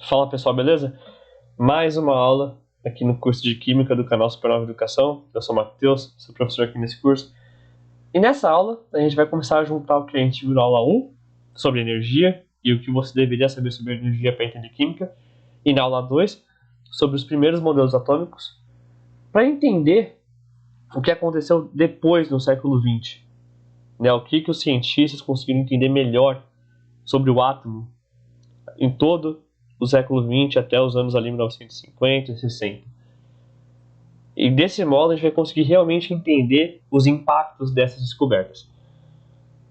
Fala pessoal, beleza? Mais uma aula aqui no curso de Química do canal Supernova Educação. Eu sou o Matheus, sou professor aqui nesse curso. E nessa aula a gente vai começar a juntar o que a gente viu na aula 1 sobre energia e o que você deveria saber sobre energia para entender química, e na aula 2 sobre os primeiros modelos atômicos, para entender o que aconteceu depois no século XX, né? O que os cientistas conseguiram entender melhor sobre o átomo em todo o século XX até os anos ali 1950 e 60. E desse modo a gente vai conseguir realmente entender os impactos dessas descobertas.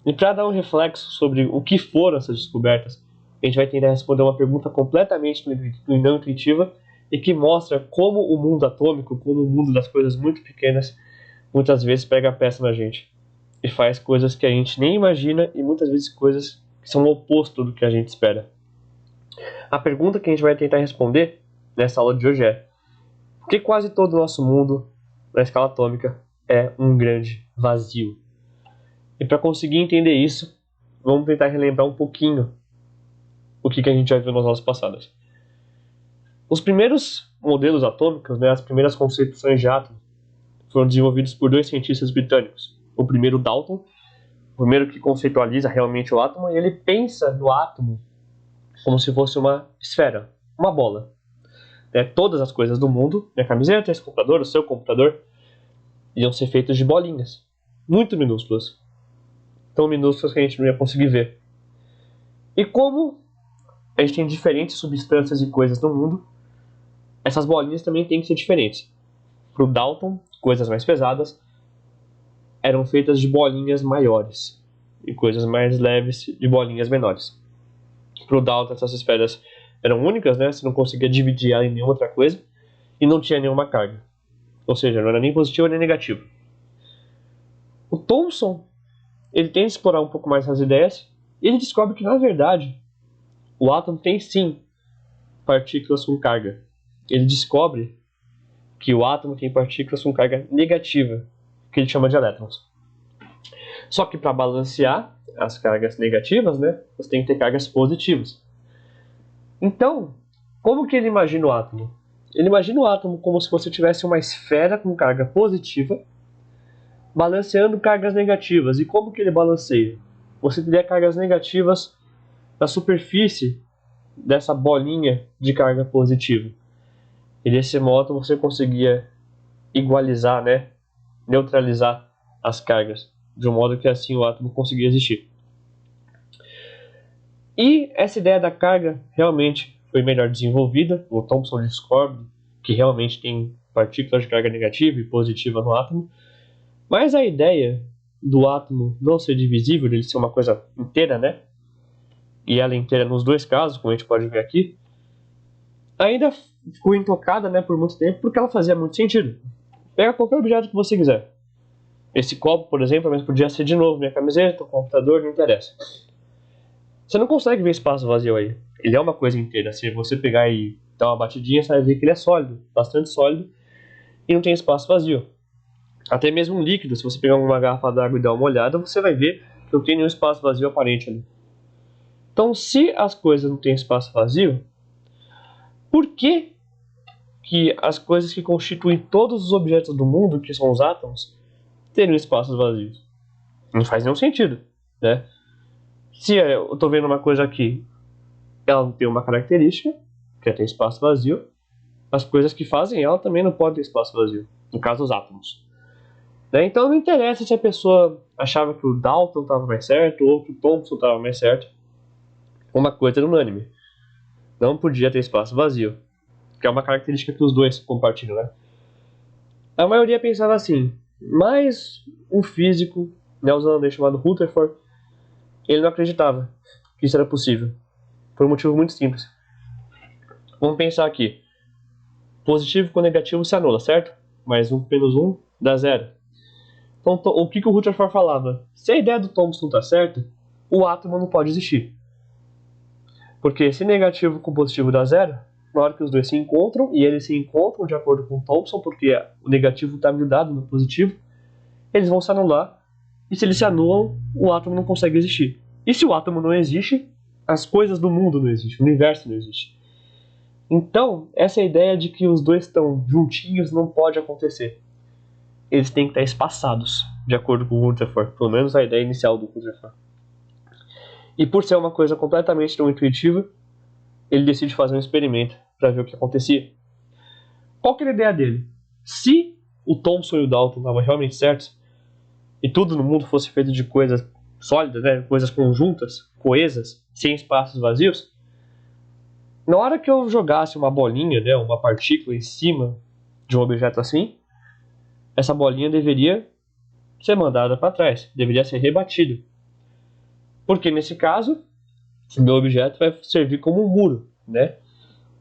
E para dar um reflexo sobre o que foram essas descobertas, a gente vai tentar responder uma pergunta completamente não intuitiva e que mostra como o mundo atômico, como o mundo das coisas muito pequenas, muitas vezes pega a peça na gente e faz coisas que a gente nem imagina e muitas vezes coisas que são o oposto do que a gente espera. A pergunta que a gente vai tentar responder nessa aula de hoje é: por que quase todo o nosso mundo, na escala atômica, é um grande vazio? E para conseguir entender isso, vamos tentar relembrar um pouquinho o que a gente já viu nas aulas passadas. Os primeiros modelos atômicos, as primeiras concepções de átomo, foram desenvolvidos por dois cientistas britânicos. O primeiro, Dalton, o primeiro que conceitualiza realmente o átomo, e ele pensa no átomo como se fosse uma esfera, uma bola. Todas as coisas do mundo, minha camiseta, esse computador, o seu computador, iam ser feitas de bolinhas, muito minúsculas, tão minúsculas que a gente não ia conseguir ver. E como a gente tem diferentes substâncias e coisas no mundo, essas bolinhas também têm que ser diferentes. Para o Dalton, coisas mais pesadas eram feitas de bolinhas maiores e coisas mais leves de bolinhas menores. Para o Dalton, essas esferas eram únicas, você não conseguia dividir ela em nenhuma outra coisa e não tinha nenhuma carga. Ou seja, não era nem positivo nem negativo. O Thomson, ele tenta explorar um pouco mais essas ideias e ele descobre que, na verdade, o átomo tem sim partículas com carga. Ele descobre que o átomo tem partículas com carga negativa, que ele chama de elétrons. Só que para balancear as cargas negativas, você tem que ter cargas positivas. Então, como que ele imagina o átomo? Ele imagina o átomo como se você tivesse uma esfera com carga positiva balanceando cargas negativas. E como que ele balanceia? Você teria cargas negativas na superfície dessa bolinha de carga positiva. E desse modo você conseguia igualizar, neutralizar as cargas, de um modo que assim o átomo conseguia existir. E essa ideia da carga realmente foi melhor desenvolvida. O Thomson descobre que realmente tem partículas de carga negativa e positiva no átomo. Mas a ideia do átomo não ser divisível, ele ser uma coisa inteira, e ela inteira nos dois casos, como a gente pode ver aqui, ainda ficou intocada, por muito tempo, porque ela fazia muito sentido. Pega qualquer objeto que você quiser. Esse copo, por exemplo, mas podia ser de novo minha camiseta, o computador, não interessa. Você não consegue ver espaço vazio aí. Ele é uma coisa inteira. Se você pegar e dar uma batidinha, você vai ver que ele é sólido, bastante sólido, e não tem espaço vazio. Até mesmo um líquido, se você pegar uma garrafa d'água e dar uma olhada, você vai ver que não tem nenhum espaço vazio aparente ali. Então, se as coisas não têm espaço vazio, por que as coisas que constituem todos os objetos do mundo, que são os átomos, teriam espaços vazios? Não faz nenhum sentido, Se eu estou vendo uma coisa aqui, ela não tem uma característica, que tem espaço vazio, as coisas que fazem ela também não podem ter espaço vazio. No caso, os átomos. Então não interessa se a pessoa achava que o Dalton estava mais certo ou que o Thomson estava mais certo. Uma coisa era unânime: não podia ter espaço vazio, que é uma característica que os dois compartilham. A maioria pensava assim, mas um físico neozelandês chamado Rutherford, ele não acreditava que isso era possível, por um motivo muito simples. Vamos pensar aqui: positivo com negativo se anula, certo? Mais 1 menos 1 dá 0. Então, o que o Rutherford falava? Se a ideia do Thomson está certa, o átomo não pode existir. Porque se negativo com positivo dá 0, na hora que os dois se encontram, e eles se encontram de acordo com o Thomson, porque o negativo está grudado no positivo, eles vão se anular, e se eles se anulam, o átomo não consegue existir. E se o átomo não existe, as coisas do mundo não existem, o universo não existe. Então, essa ideia de que os dois estão juntinhos não pode acontecer. Eles têm que estar espaçados, de acordo com o Rutherford, pelo menos a ideia inicial do Rutherford. E por ser uma coisa completamente não intuitiva, ele decide fazer um experimento para ver o que acontecia. Qual que era a ideia dele? Se o Thomson e o Dalton estavam realmente certos, e tudo no mundo fosse feito de coisas sólidas, né, coisas conjuntas, coesas, sem espaços vazios, na hora que eu jogasse uma bolinha, né, uma partícula em cima de um objeto assim, essa bolinha deveria ser mandada para trás, deveria ser rebatida. Porque nesse caso, o meu objeto vai servir como um muro, né?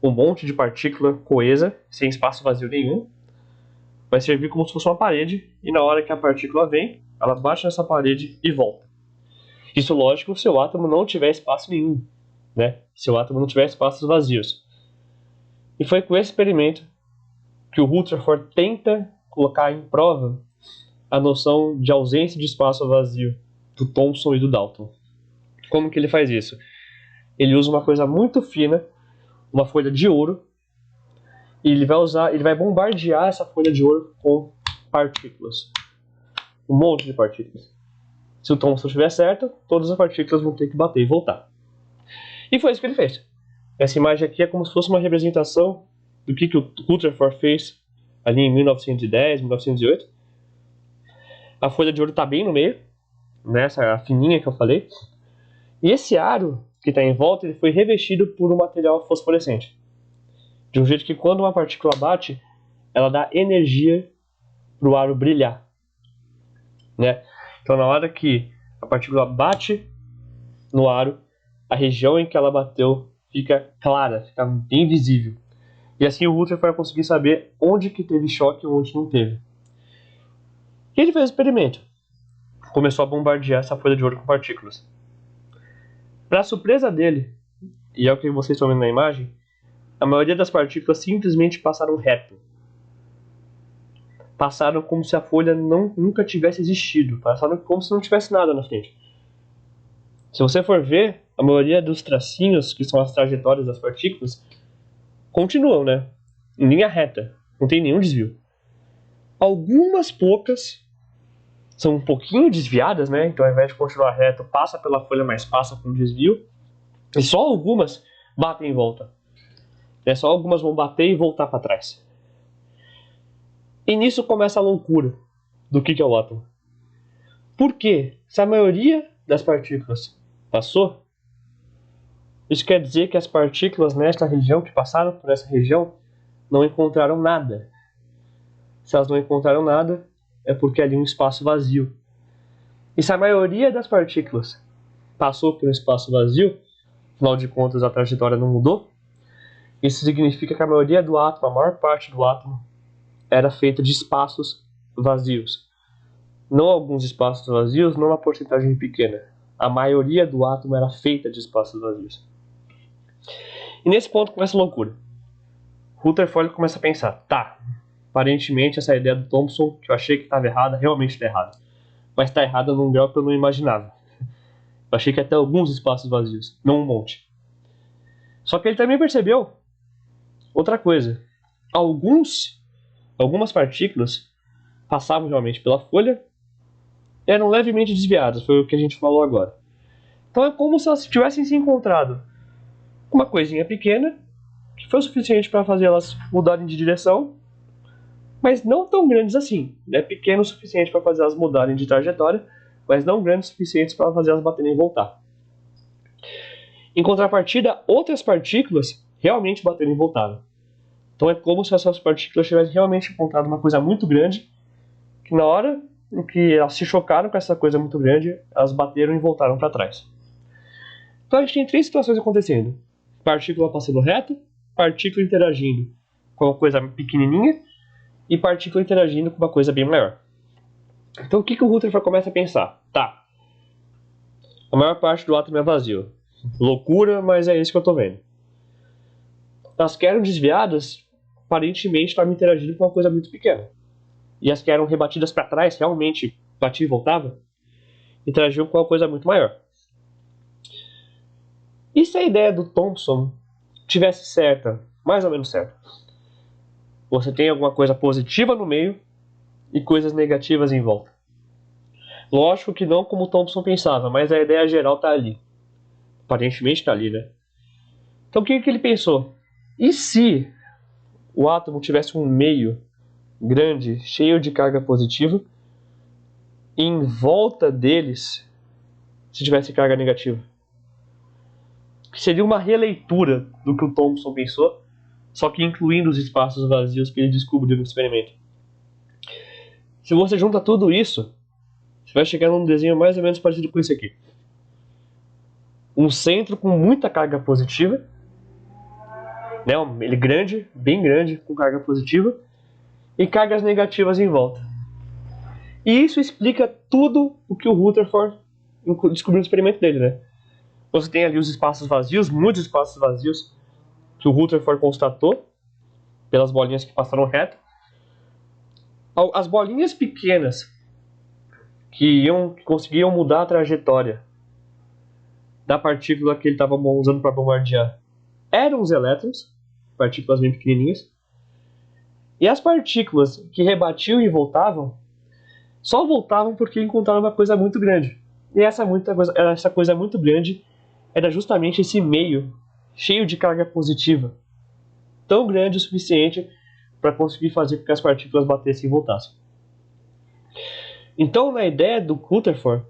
Um monte de partícula coesa, sem espaço vazio nenhum, vai servir como se fosse uma parede, e na hora que a partícula vem, ela bate nessa parede e volta. Isso, lógico, se o átomo não tiver espaço nenhum, né? Se o átomo não tiver espaços vazios. E foi com esse experimento que o Rutherford tenta colocar em prova a noção de ausência de espaço vazio do Thomson e do Dalton. Como que ele faz isso? Ele usa uma coisa muito fina, uma folha de ouro, e ele vai bombardear essa folha de ouro com partículas. Um monte de partículas. Se o Thomson estiver certo, todas as partículas vão ter que bater e voltar. E foi isso que ele fez. Essa imagem aqui é como se fosse uma representação do que o Rutherford fez ali em 1910, 1908. A folha de ouro está bem no meio, nessa fininha que eu falei. E esse aro que está em volta ele foi revestido por um material fosforescente. De um jeito que quando uma partícula bate, ela dá energia para o aro brilhar. Né? Então na hora que a partícula bate no aro, a região em que ela bateu fica clara, fica bem visível. E assim o Rutherford vai conseguir saber onde que teve choque e onde não teve. E ele fez o experimento. Começou a bombardear essa folha de ouro com partículas. Para surpresa dele, e é o que vocês estão vendo na imagem, a maioria das partículas simplesmente passaram reto. Passaram como se a folha nunca tivesse existido. Passaram como se não tivesse nada na frente. Se você for ver, a maioria dos tracinhos, que são as trajetórias das partículas, continuam, né? Em linha reta. Não tem nenhum desvio. Algumas poucas são um pouquinho desviadas, né? Então ao invés de continuar reto, passa pela folha, mas passa com desvio. E só algumas batem em volta. Só algumas vão bater e voltar para trás. E nisso começa a loucura do que é o átomo. Por quê? Se a maioria das partículas passou, isso quer dizer que as partículas nesta região, que passaram por essa região, não encontraram nada. Se elas não encontraram nada, é porque ali é um espaço vazio. E se a maioria das partículas passou por um espaço vazio, afinal de contas a trajetória não mudou, isso significa que a maioria do átomo, a maior parte do átomo, era feita de espaços vazios. Não alguns espaços vazios, não uma porcentagem pequena. A maioria do átomo era feita de espaços vazios. E nesse ponto começa a loucura. Rutherford começa a pensar, tá, aparentemente essa ideia do Thomson, que eu achei que estava errada, realmente está errada. Mas está errada num grau que eu não imaginava. Eu achei que ia ter alguns espaços vazios, não um monte. Só que ele também percebeu outra coisa. Algumas partículas passavam realmente pela folha, eram levemente desviadas, foi o que a gente falou agora. Então é como se elas tivessem se encontrado uma coisinha pequena, que foi o suficiente para fazer elas mudarem de direção, mas não tão grandes assim. É pequeno o suficiente para fazer elas mudarem de trajetória, mas não grandes o suficiente para fazer elas baterem e voltar. Em contrapartida, outras partículas realmente bateram e voltaram. Então é como se essas partículas tivessem realmente encontrado uma coisa muito grande, que na hora em que elas se chocaram com essa coisa muito grande, elas bateram e voltaram para trás. Então a gente tem três situações acontecendo. Partícula passando reto, partícula interagindo com uma coisa pequenininha e partícula interagindo com uma coisa bem maior. Então o que o Rutherford começa a pensar? Tá, a maior parte do átomo é vazio. Loucura, mas é isso que eu estou vendo. As que eram desviadas, aparentemente estavam interagindo com uma coisa muito pequena. E as que eram rebatidas para trás, realmente batia e voltava, interagiam com uma coisa muito maior. E se a ideia do Thomson tivesse certa, mais ou menos certo. Você tem alguma coisa positiva no meio e coisas negativas em volta. Lógico que não como Thomson pensava, mas a ideia geral está ali. Aparentemente está ali, né? Então o que ele pensou? E se o átomo tivesse um meio grande, cheio de carga positiva, e em volta deles se tivesse carga negativa? Que seria uma releitura do que o Thomson pensou, só que incluindo os espaços vazios que ele descobriu no experimento. Se você junta tudo isso, você vai chegar num desenho mais ou menos parecido com esse aqui. Um centro com muita carga positiva, né? Ele grande, bem grande, com carga positiva, e cargas negativas em volta. E isso explica tudo o que o Rutherford descobriu no experimento dele, né? Você tem ali os espaços vazios, muitos espaços vazios, que o Rutherford constatou pelas bolinhas que passaram reto. As bolinhas pequenas que conseguiam mudar a trajetória da partícula que ele estava usando para bombardear eram os elétrons, partículas bem pequenininhas. E as partículas que rebatiam e voltavam, só voltavam porque encontraram uma coisa muito grande. E essa coisa muito grande era justamente esse meio cheio de carga positiva, tão grande o suficiente para conseguir fazer com que as partículas batessem e voltassem. Então, na ideia do Rutherford,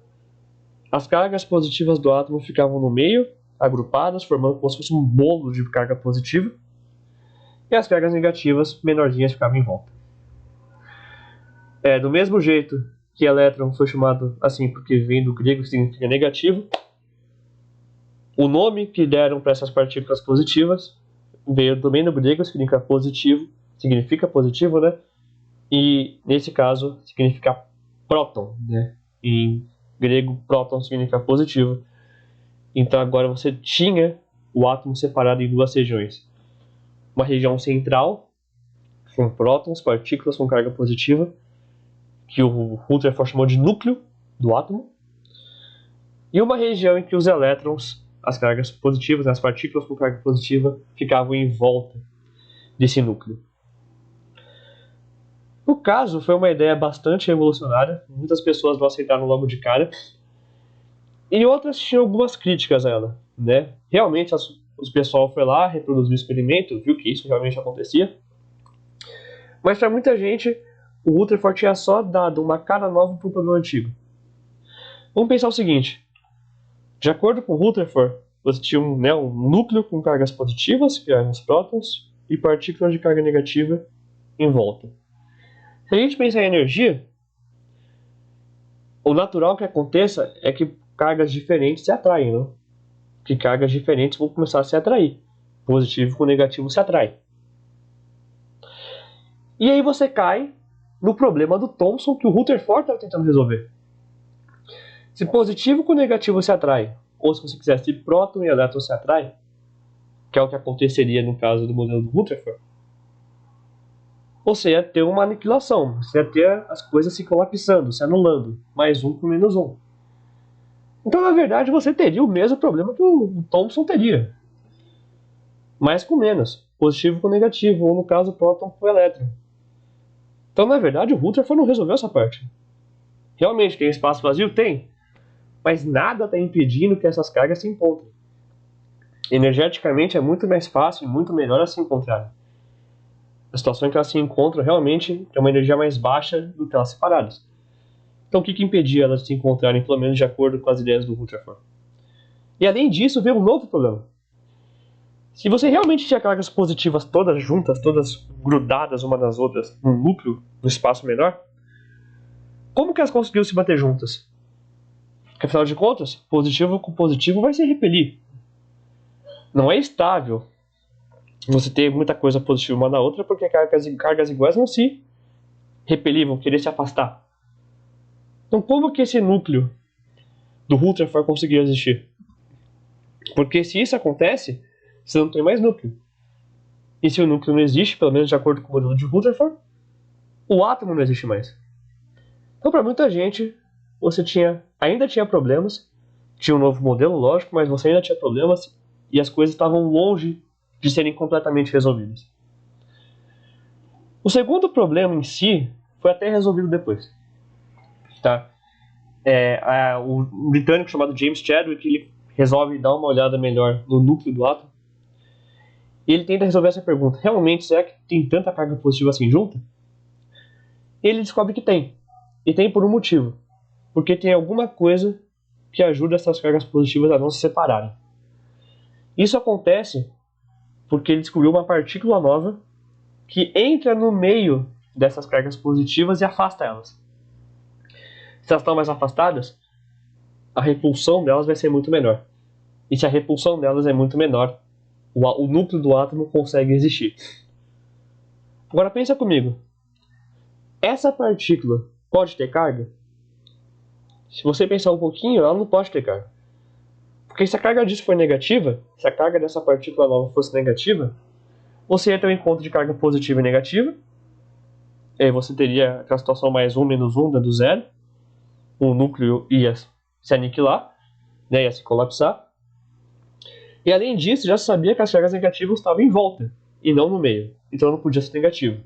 as cargas positivas do átomo ficavam no meio, agrupadas, formando como se fosse um bolo de carga positiva, e as cargas negativas, menorzinhas, ficavam em volta. Do mesmo jeito que elétron foi chamado assim porque vem do grego, que significa negativo, o nome que deram para essas partículas positivas veio também do grego, significa positivo, né? E nesse caso significa próton, né? Em grego, próton significa positivo. Então agora você tinha o átomo separado em duas regiões. Uma região central, com prótons, partículas com carga positiva, que o Rutherford chamou de núcleo do átomo. E uma região em que os elétrons, as cargas positivas, as partículas com carga positiva, ficavam em volta desse núcleo. No caso, foi uma ideia bastante revolucionária. Muitas pessoas não aceitaram logo de cara. E outras tinham algumas críticas a ela, né? Realmente, o pessoal foi lá, reproduziu o experimento, viu que isso realmente acontecia. Mas para muita gente, o Rutherford tinha só dado uma cara nova para o problema antigo. Vamos pensar o seguinte. De acordo com o Rutherford, você tinha um núcleo com cargas positivas, que eram os prótons, e partículas de carga negativa em volta. Se a gente pensar em energia, o natural que aconteça é que cargas diferentes se atraem, não? Que cargas diferentes vão começar a se atrair. Positivo com negativo se atrai. E aí você cai no problema do Thomson que o Rutherford estava tentando resolver. Se positivo com negativo se atrai, ou se você quiser, se próton e elétron se atraem, que é o que aconteceria no caso do modelo do Rutherford, você ia ter uma aniquilação, você ia ter as coisas se colapsando, se anulando, mais um com menos um. Então, na verdade, você teria o mesmo problema que o Thomson teria, mas com menos, positivo com negativo, ou no caso, próton com elétron. Então, na verdade, o Rutherford não resolveu essa parte. Realmente, tem espaço vazio? Tem. Mas nada está impedindo que essas cargas se encontrem. Energeticamente é muito mais fácil e muito melhor elas se encontrarem. A situação em que elas se encontram realmente é uma energia mais baixa do que elas separadas. Então o que impedia elas de se encontrarem, pelo menos de acordo com as ideias do Rutherford? E além disso, veio um novo problema. Se você realmente tinha cargas positivas todas juntas, todas grudadas umas nas outras, num núcleo, num espaço menor, como que elas conseguiram se bater juntas? Porque afinal de contas, positivo com positivo vai se repelir. Não é estável você ter muita coisa positiva uma na outra, porque cargas iguais vão se repelir, vão querer se afastar. Então como que esse núcleo do Rutherford conseguiu existir? Porque se isso acontece, você não tem mais núcleo. E se o núcleo não existe, pelo menos de acordo com o modelo de Rutherford, o átomo não existe mais. Então para muita gente, você ainda tinha problemas, tinha um novo modelo, lógico, mas você ainda tinha problemas e as coisas estavam longe de serem completamente resolvidas. O segundo problema em si foi até resolvido depois. Tá? Um britânico chamado James Chadwick, ele resolve dar uma olhada melhor no núcleo do átomo. E ele tenta resolver essa pergunta: realmente, será que tem tanta carga positiva assim junta? E ele descobre que tem. E tem por um motivo. Porque tem alguma coisa que ajuda essas cargas positivas a não se separarem. Isso acontece porque ele descobriu uma partícula nova que entra no meio dessas cargas positivas e afasta elas. Se elas estão mais afastadas, a repulsão delas vai ser muito menor. E se a repulsão delas é muito menor, o núcleo do átomo consegue existir. Agora pensa comigo. Essa partícula pode ter carga? Se você pensar um pouquinho, ela não pode ter carga. Porque se a carga disso for negativa, se a carga dessa partícula nova fosse negativa, você ia ter um encontro de carga positiva e negativa. E aí você teria aquela situação mais 1 menos 1 dando zero. O núcleo ia se aniquilar, né, ia se colapsar. E além disso, já se sabia que as cargas negativas estavam em volta e não no meio. Então não podia ser negativo.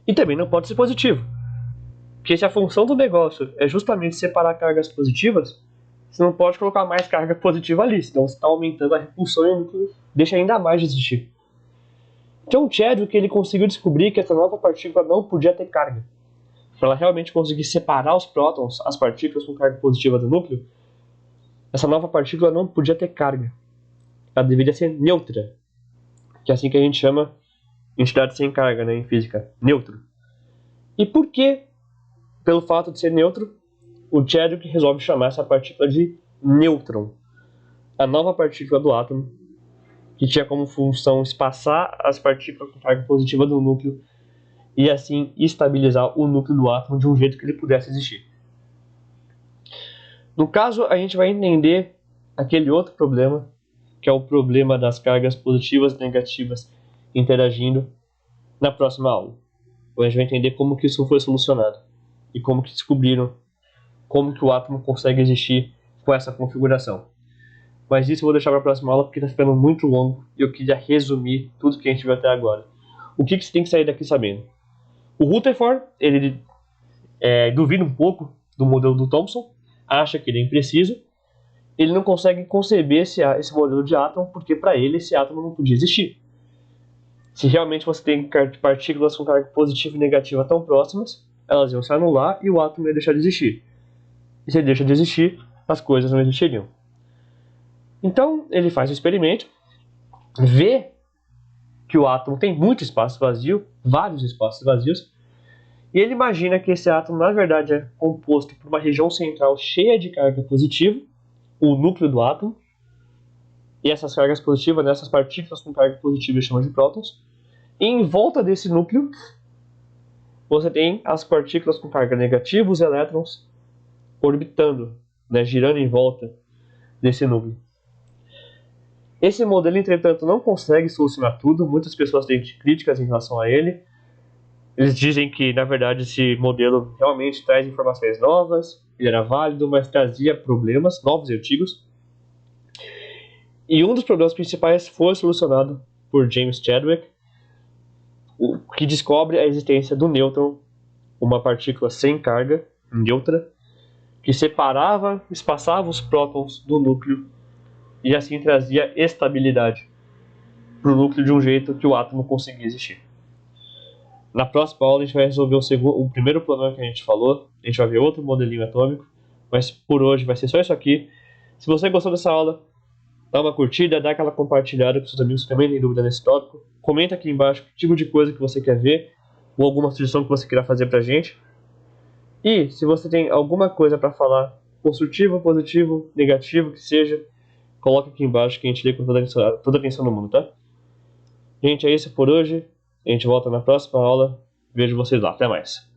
E também não pode ser positivo. Porque se a função do negócio é justamente separar cargas positivas, você não pode colocar mais carga positiva ali, senão você está aumentando a repulsão e o núcleo deixa ainda mais de existir. Então o Chadwick ele conseguiu descobrir que essa nova partícula não podia ter carga. Para ela realmente conseguir separar os prótons, as partículas com carga positiva do núcleo, essa nova partícula não podia ter carga. Ela deveria ser neutra, que é assim que a gente chama entidade sem carga, né, em física, neutro. E por que, pelo fato de ser neutro, o Chadwick resolve chamar essa partícula de nêutron, a nova partícula do átomo, que tinha como função espaçar as partículas com carga positiva do núcleo e assim estabilizar o núcleo do átomo de um jeito que ele pudesse existir. No caso, a gente vai entender aquele outro problema, que é o problema das cargas positivas e negativas interagindo na próxima aula. A gente vai entender como que isso foi solucionado e como que descobriram como que o átomo consegue existir com essa configuração. Mas isso eu vou deixar para a próxima aula porque está ficando muito longo e eu queria resumir tudo que a gente viu até agora. O que você tem que sair daqui sabendo? O Rutherford, ele duvida um pouco do modelo do Thomson, acha que ele é impreciso, ele não consegue conceber esse modelo de átomo porque para ele esse átomo não podia existir. Se realmente você tem partículas com carga positiva e negativa tão próximas, elas iam se anular e o átomo ia deixar de existir. E se ele deixa de existir, as coisas não existiriam. Então ele faz o experimento, vê que o átomo tem muito espaço vazio, vários espaços vazios, e ele imagina que esse átomo na verdade é composto por uma região central cheia de carga positiva, o núcleo do átomo, e essas cargas positivas, nessas partículas com carga positiva, chamam de prótons, e em volta desse núcleo você tem as partículas com carga negativa, os elétrons, orbitando, né, girando em volta desse núcleo. Esse modelo, entretanto, não consegue solucionar tudo. Muitas pessoas têm críticas em relação a ele. Eles dizem que, na verdade, esse modelo realmente traz informações novas, ele era válido, mas trazia problemas novos e antigos. E um dos problemas principais foi solucionado por James Chadwick, que descobre a existência do nêutron, uma partícula sem carga, neutra, que separava, espaçava os prótons do núcleo e assim trazia estabilidade para o núcleo de um jeito que o átomo conseguia existir. Na próxima aula a gente vai resolver o primeiro problema que a gente falou, a gente vai ver outro modelinho atômico, mas por hoje vai ser só isso aqui. Se você gostou dessa aula, dá uma curtida, dá aquela compartilhada com seus amigos que também têm dúvida nesse tópico. Comenta aqui embaixo que tipo de coisa que você quer ver ou alguma sugestão que você queira fazer pra gente. E se você tem alguma coisa para falar, construtivo, positivo, negativo, que seja, coloca aqui embaixo que a gente lê com toda a atenção do mundo, tá? Gente, é isso por hoje. A gente volta na próxima aula. Vejo vocês lá. Até mais.